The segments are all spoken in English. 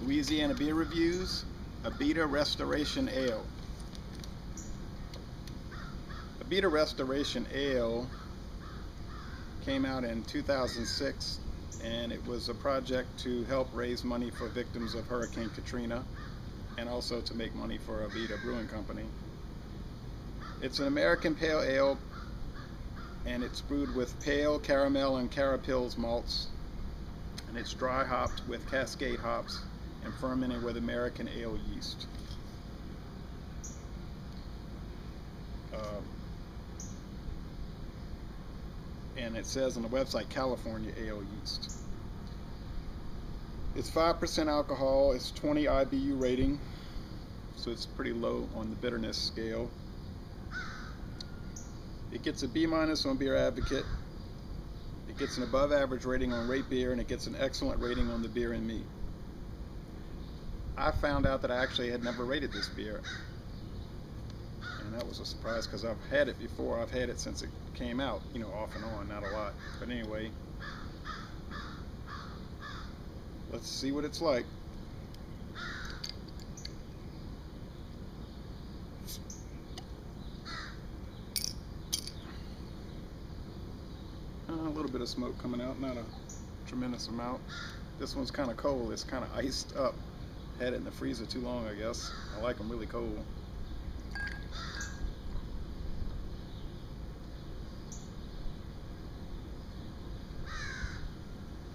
Louisiana Beer Reviews, Abita Restoration Ale. Abita Restoration Ale came out in 2006, and it was a project to help raise money for victims of Hurricane Katrina and also to make money for Abita Brewing Company. It's an American pale ale, and it's brewed with pale, caramel, and carapils malts, and it's dry hopped with Cascade hops and fermented with American ale yeast. And it says on the website California ale yeast. It's 5% alcohol, it's 20 IBU rating, so it's pretty low on the bitterness scale. It gets a B- on Beer Advocate. It gets an above average rating on Rate Beer, and it gets an excellent rating on the Beer and Me. I found out that I actually had never rated this beer, and that was a surprise because I've had it before. I've had it since it came out, you know, off and on, not a lot. But anyway, let's see what it's like. A little bit of smoke coming out, not a tremendous amount. This one's kind of cold. It's kind of iced up. Had it in the freezer too long, I guess. I like them really cold.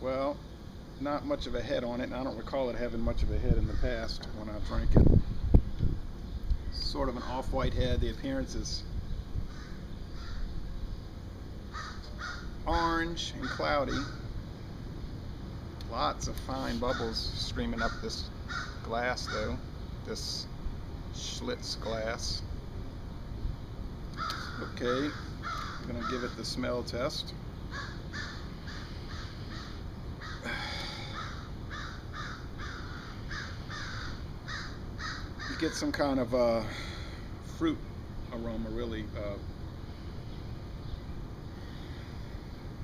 Well, not much of a head on it, and I don't recall it having much of a head in the past when I drank it. Sort of an off-white head. The appearance is orange and cloudy. Lots of fine bubbles streaming up this glass though, this Schlitz glass. Okay, I'm gonna give it the smell test. You get some kind of fruit aroma, really.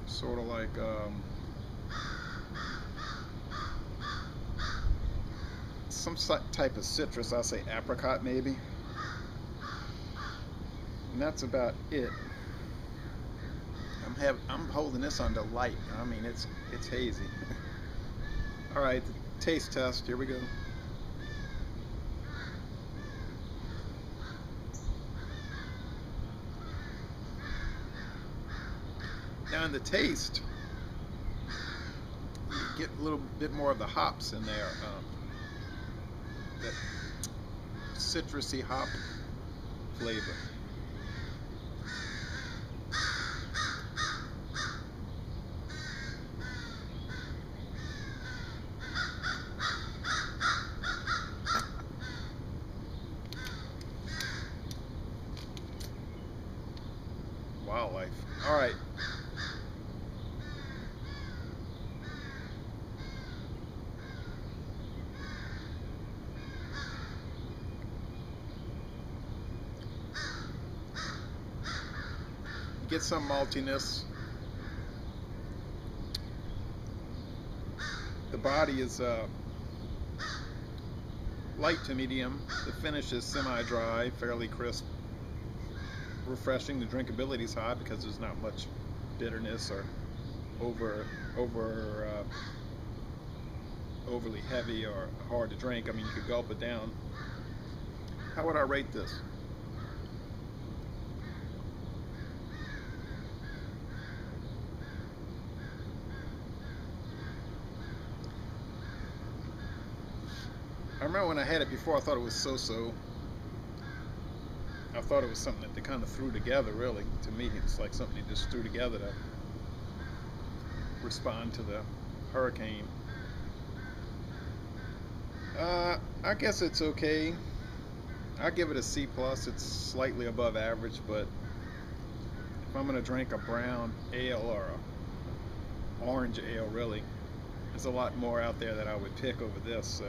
Sort of like some type of citrus. I say apricot maybe, and that's about it. I'm holding this under light. I mean, it's hazy. All right, the taste test. Here we go. Now in the taste, you get a little bit more of the hops in there. That citrusy hop flavor. Wildlife. All right. Get some maltiness. The body is light to medium. The finish is semi-dry, fairly crisp, refreshing. The drinkability is high because there's not much bitterness or overly heavy or hard to drink. I mean, you could gulp it down. How would I rate this? I remember when I had it before, I thought it was so-so. I thought it was something that they kind of threw together, really. To me, it's like something they just threw together to respond to the hurricane. I guess it's okay. I give it a C+. It's slightly above average, but if I'm going to drink a brown ale or a orange ale, really, there's a lot more out there that I would pick over this. So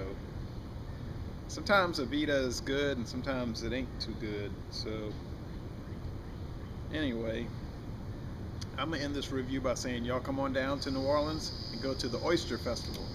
sometimes Abita is good and sometimes it ain't too good. So anyway, I'm gonna end this review by saying y'all come on down to New Orleans and go to the Oyster Festival.